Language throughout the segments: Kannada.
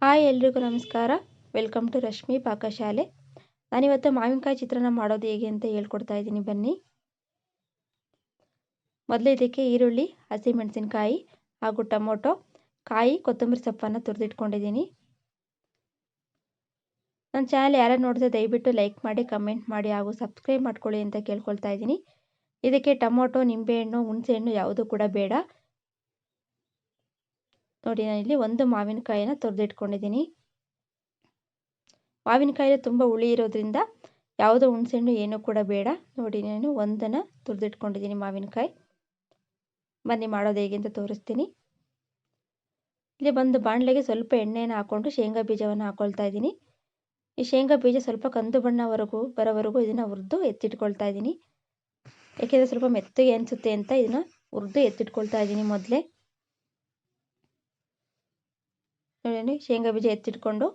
ಹಾಯ್ ಎಲ್ರಿಗೂ ನಮಸ್ಕಾರ. Welcome to Rashmi Pakashale. ನಾನಿವತ್ತು ಮಾವಿನಕಾಯಿ ಚಿತ್ರಾನ್ನ ಮಾಡೋದು ಹೇಗೆ ಅಂತ ಹೇಳ್ಕೊಡ್ತಾ ಇದ್ದೀನಿ ಬನ್ನಿ. ಮೊದಲು ಇದಕ್ಕೆ ಈರುಳ್ಳಿ, ಹಸಿಮೆಣಸಿನಕಾಯಿ ಹಾಗೂ ಟೊಮೊಟೊ, ಕಾಯಿ, ಕೊತ್ತಂಬರಿ ಸೊಪ್ಪನ್ನು ತುರಿದಿಟ್ಕೊಂಡಿದ್ದೀನಿ. ನನ್ನ ಚಾನಲ್ ಯಾರು ನೋಡಿದ್ರೆ ದಯವಿಟ್ಟು ಲೈಕ್ ಮಾಡಿ, ಕಮೆಂಟ್ ಮಾಡಿ ಹಾಗೂ ಸಬ್ಸ್ಕ್ರೈಬ್ ಮಾಡ್ಕೊಳ್ಳಿ ಅಂತ ಕೇಳ್ಕೊಳ್ತಾ ಇದ್ದೀನಿ. ಇದಕ್ಕೆ ಟೊಮೊಟೊ, ನಿಂಬೆಹಣ್ಣು, ಹುಣಸೆಹಣ್ಣು ಯಾವುದೂ ಕೂಡ ಬೇಡ. ನೋಡಿ, ನಾನಿಲ್ಲಿ ಒಂದು ಮಾವಿನಕಾಯಿನ ತುರಿದಿಟ್ಕೊಂಡಿದ್ದೀನಿ. ಮಾವಿನಕಾಯಿ ತುಂಬ ಹುಳಿ ಇರೋದ್ರಿಂದ ಯಾವುದೋ ಹುಣಸೆಹಣ್ಣು ಏನೂ ಕೂಡ ಬೇಡ. ನೋಡಿ, ನಾನು ಒಂದನ್ನು ತುರಿದಿಟ್ಕೊಂಡಿದ್ದೀನಿ ಮಾವಿನಕಾಯಿ. ಬನ್ನಿ ಮಾಡೋದು ಹೇಗೆ ಅಂತ ತೋರಿಸ್ತೀನಿ. ಇಲ್ಲಿ ಒಂದು ಬಾಣಲೆಗೆ ಸ್ವಲ್ಪ ಎಣ್ಣೆಯನ್ನು ಹಾಕ್ಕೊಂಡು ಶೇಂಗಾ ಬೀಜವನ್ನು ಹಾಕ್ಕೊಳ್ತಾ ಇದ್ದೀನಿ. ಈ ಶೇಂಗಾ ಬೀಜ ಸ್ವಲ್ಪ ಕಂದು ಬರೋವರೆಗೂ ಇದನ್ನು ಹುರಿದು ಎತ್ತಿಟ್ಕೊಳ್ತಾ ಇದ್ದೀನಿ. ಯಾಕೆಂದರೆ ಸ್ವಲ್ಪ ಮೆತ್ತಗೆ ಅನಿಸುತ್ತೆ ಅಂತ ಇದನ್ನು ಹುರಿದು ಎತ್ತಿಟ್ಕೊಳ್ತಾ ಇದ್ದೀನಿ ಮೊದಲೇ. ನೋಡಿ, ಶೇಂಗಾ ಬೀಜ ಎತ್ತಿಟ್ಕೊಂಡು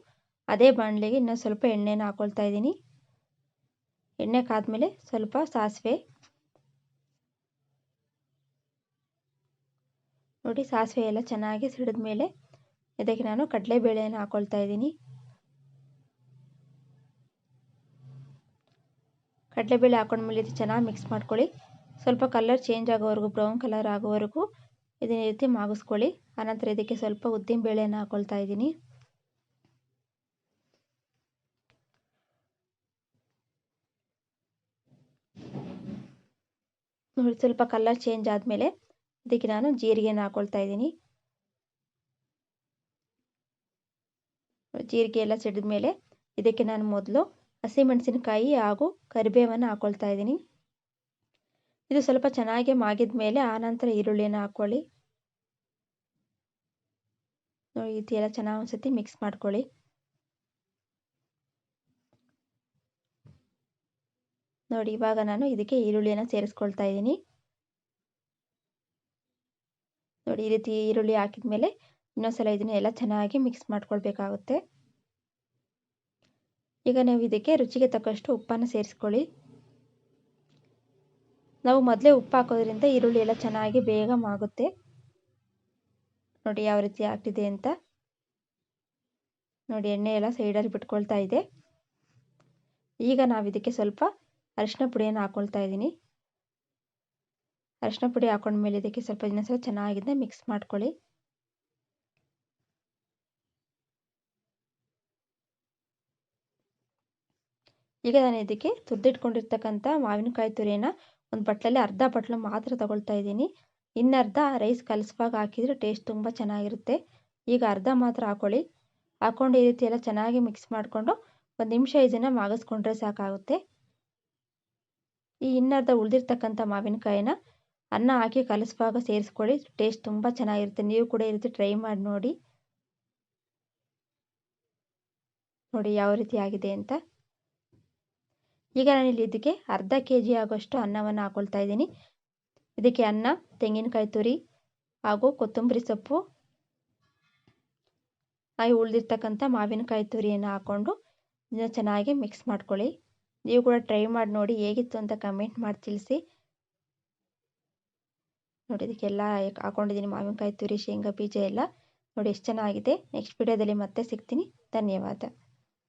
ಅದೇ ಬಾಣಲೆಗೆ ಇನ್ನೂ ಸ್ವಲ್ಪ ಎಣ್ಣೆನ ಹಾಕ್ಕೊಳ್ತಾ ಇದ್ದೀನಿ. ಎಣ್ಣೆ ಕಾದ್ಮೇಲೆ ಸ್ವಲ್ಪ ಸಾಸಿವೆ, ನೋಡಿ ಸಾಸಿವೆ ಎಲ್ಲ ಚೆನ್ನಾಗಿ ಸಿಡಿದ ಮೇಲೆ ಇದಕ್ಕೆ ನಾನು ಕಡಲೆಬೇಳೆಯನ್ನು ಹಾಕ್ಕೊಳ್ತಾ ಇದ್ದೀನಿ. ಕಡಲೆಬೇಳೆ ಹಾಕೊಂಡ್ಮೇಲೆ ಇದು ಚೆನ್ನಾಗಿ ಮಿಕ್ಸ್ ಮಾಡ್ಕೊಳ್ಳಿ. ಸ್ವಲ್ಪ ಕಲರ್ ಚೇಂಜ್ ಆಗೋವರೆಗೂ, ಬ್ರೌನ್ ಕಲರ್ ಆಗೋವರೆಗೂ ಇದನ್ನ ರೀತಿ ಮಾಗಿಸ್ಕೊಳ್ಳಿ. ಆನಂತರ ಇದಕ್ಕೆ ಸ್ವಲ್ಪ ಉದ್ದಿನ ಬೇಳೆಯನ್ನು ಹಾಕ್ಕೊಳ್ತಾ ಇದ್ದೀನಿ. ನೋಡಿ, ಸ್ವಲ್ಪ ಕಲರ್ ಚೇಂಜ್ ಆದಮೇಲೆ ಇದಕ್ಕೆ ನಾನು ಜೀರಿಗೆನ ಹಾಕ್ಕೊಳ್ತಾ ಇದ್ದೀನಿ. ಜೀರಿಗೆ ಎಲ್ಲ ಸಿಡಿದ ಮೇಲೆ ಇದಕ್ಕೆ ನಾನು ಮೊದಲು ಹಸಿಮೆಣಸಿನಕಾಯಿ ಹಾಗೂ ಕರಿಬೇವನ್ನು ಹಾಕ್ಕೊಳ್ತಾ ಇದ್ದೀನಿ. ಇದು ಸ್ವಲ್ಪ ಚೆನ್ನಾಗಿ ಮಾಗಿದ ಮೇಲೆ ಆನಂತರ ಈರುಳ್ಳಿಯನ್ನು ಹಾಕ್ಕೊಳ್ಳಿ. ನೋಡಿ, ಈ ಎಲ್ಲ ಚೆನ್ನಾಗಿ ಒಂದ್ಸತಿ ಮಿಕ್ಸ್ ಮಾಡ್ಕೊಳ್ಳಿ. ನೋಡಿ, ಇವಾಗ ನಾನು ಇದಕ್ಕೆ ಈರುಳ್ಳಿಯನ್ನು ಸೇರಿಸ್ಕೊಳ್ತಾ ಇದ್ದೀನಿ. ನೋಡಿ, ಈ ರೀತಿ ಈರುಳ್ಳಿ ಹಾಕಿದ ಮೇಲೆ ಇನ್ನೊಂದ್ಸಲ ಇದನ್ನ ಎಲ್ಲ ಚೆನ್ನಾಗಿ ಮಿಕ್ಸ್ ಮಾಡ್ಕೊಳ್ಬೇಕಾಗುತ್ತೆ. ಈಗ ನೀವು ಇದಕ್ಕೆ ರುಚಿಗೆ ತಕ್ಕಷ್ಟು ಉಪ್ಪನ್ನು ಸೇರಿಸ್ಕೊಳ್ಳಿ. ನಾವು ಮೊದಲೇ ಉಪ್ಪು ಹಾಕೋದ್ರಿಂದ ಈರುಳ್ಳಿ ಎಲ್ಲ ಚೆನ್ನಾಗಿ ಬೇಗ ಮಾಗುತ್ತೆ. ನೋಡಿ ಯಾವ ರೀತಿ ಆಗ್ತಿದೆ ಅಂತ. ನೋಡಿ, ಎಣ್ಣೆ ಎಲ್ಲ ಸೈಡಲ್ಲಿ ಬಿಟ್ಕೊಳ್ತಾ ಇದೆ. ಈಗ ನಾವು ಇದಕ್ಕೆ ಸ್ವಲ್ಪ ಅರಿಶಿನ ಪುಡಿಯನ್ನು ಹಾಕ್ಕೊಳ್ತಾ ಇದ್ದೀನಿ. ಅರಿಶಿನ ಪುಡಿ ಹಾಕೊಂಡ್ಮೇಲೆ ಇದಕ್ಕೆ ಸ್ವಲ್ಪ ಇನ್ನೊಂದ್ಸಲ ಚೆನ್ನಾಗಿದೆ ಮಿಕ್ಸ್ ಮಾಡ್ಕೊಳ್ಳಿ. ಈಗ ನಾನು ಇದಕ್ಕೆ ತುರಿದಿಟ್ಕೊಂಡಿರ್ತಕ್ಕಂಥ ಮಾವಿನಕಾಯಿ ತುರಿಯನ್ನು ಒಂದು ಬಟ್ಲಲ್ಲಿ ಅರ್ಧ ಬಟ್ಲು ಮಾತ್ರ ತಗೊಳ್ತಾ ಇದ್ದೀನಿ. ಇನ್ನರ್ಧ ರೈಸ್ ಕಲಿಸುವಾಗ ಹಾಕಿದರೆ ಟೇಸ್ಟ್ ತುಂಬ ಚೆನ್ನಾಗಿರುತ್ತೆ. ಈಗ ಅರ್ಧ ಮಾತ್ರ ಹಾಕ್ಕೊಳ್ಳಿ. ಹಾಕ್ಕೊಂಡು ಈ ರೀತಿ ಎಲ್ಲ ಚೆನ್ನಾಗಿ ಮಿಕ್ಸ್ ಮಾಡಿಕೊಂಡು 1 ನಿಮಿಷ ಇದನ್ನು ಮಾಗಿಸ್ಕೊಂಡ್ರೆ ಸಾಕಾಗುತ್ತೆ. ಈ ಇನ್ನರ್ಧ ಉಳಿದಿರ್ತಕ್ಕಂಥ ಮಾವಿನಕಾಯಿನ ಅನ್ನ ಹಾಕಿ ಕಲಿಸುವಾಗ ಸೇರಿಸ್ಕೊಳ್ಳಿ. ಟೇಸ್ಟ್ ತುಂಬ ಚೆನ್ನಾಗಿರುತ್ತೆ. ನೀವು ಕೂಡ ಈ ರೀತಿ ಟ್ರೈ ಮಾಡಿ ನೋಡಿ. ನೋಡಿ ಯಾವ ರೀತಿ ಆಗಿದೆ ಅಂತ. ಈಗ ನಾನಿಲ್ಲಿ ಇದಕ್ಕೆ ಅರ್ಧ kg ಆಗೋಷ್ಟು ಅನ್ನವನ್ನು ಹಾಕ್ಕೊಳ್ತಾ ಇದ್ದೀನಿ. ಇದಕ್ಕೆ ಅನ್ನ, ತೆಂಗಿನಕಾಯಿ ತುರಿ ಹಾಗೂ ಕೊತ್ತಂಬರಿ ಸೊಪ್ಪು ಹಾಗೆ ಉಳಿದಿರ್ತಕ್ಕಂಥ ಮಾವಿನಕಾಯಿ ತುರಿಯನ್ನು ಹಾಕ್ಕೊಂಡು ಇದನ್ನು ಚೆನ್ನಾಗಿ ಮಿಕ್ಸ್ ಮಾಡ್ಕೊಳ್ಳಿ. ನೀವು ಕೂಡ ಟ್ರೈ ಮಾಡಿ ನೋಡಿ, ಹೇಗಿತ್ತು ಅಂತ ಕಮೆಂಟ್ ಮಾಡಿ ತಿಳಿಸಿ. ನೋಡಿ, ಇದಕ್ಕೆಲ್ಲ ಹಾಕೊಂಡಿದ್ದೀನಿ ಮಾವಿನಕಾಯಿ ತುರಿ, ಶೇಂಗಾ ಬೀಜ ಎಲ್ಲ. ನೋಡಿ ಎಷ್ಟು ಚೆನ್ನಾಗಿದೆ. ನೆಕ್ಸ್ಟ್ ವಿಡಿಯೋದಲ್ಲಿ ಮತ್ತೆ ಸಿಗ್ತೀನಿ. ಧನ್ಯವಾದ.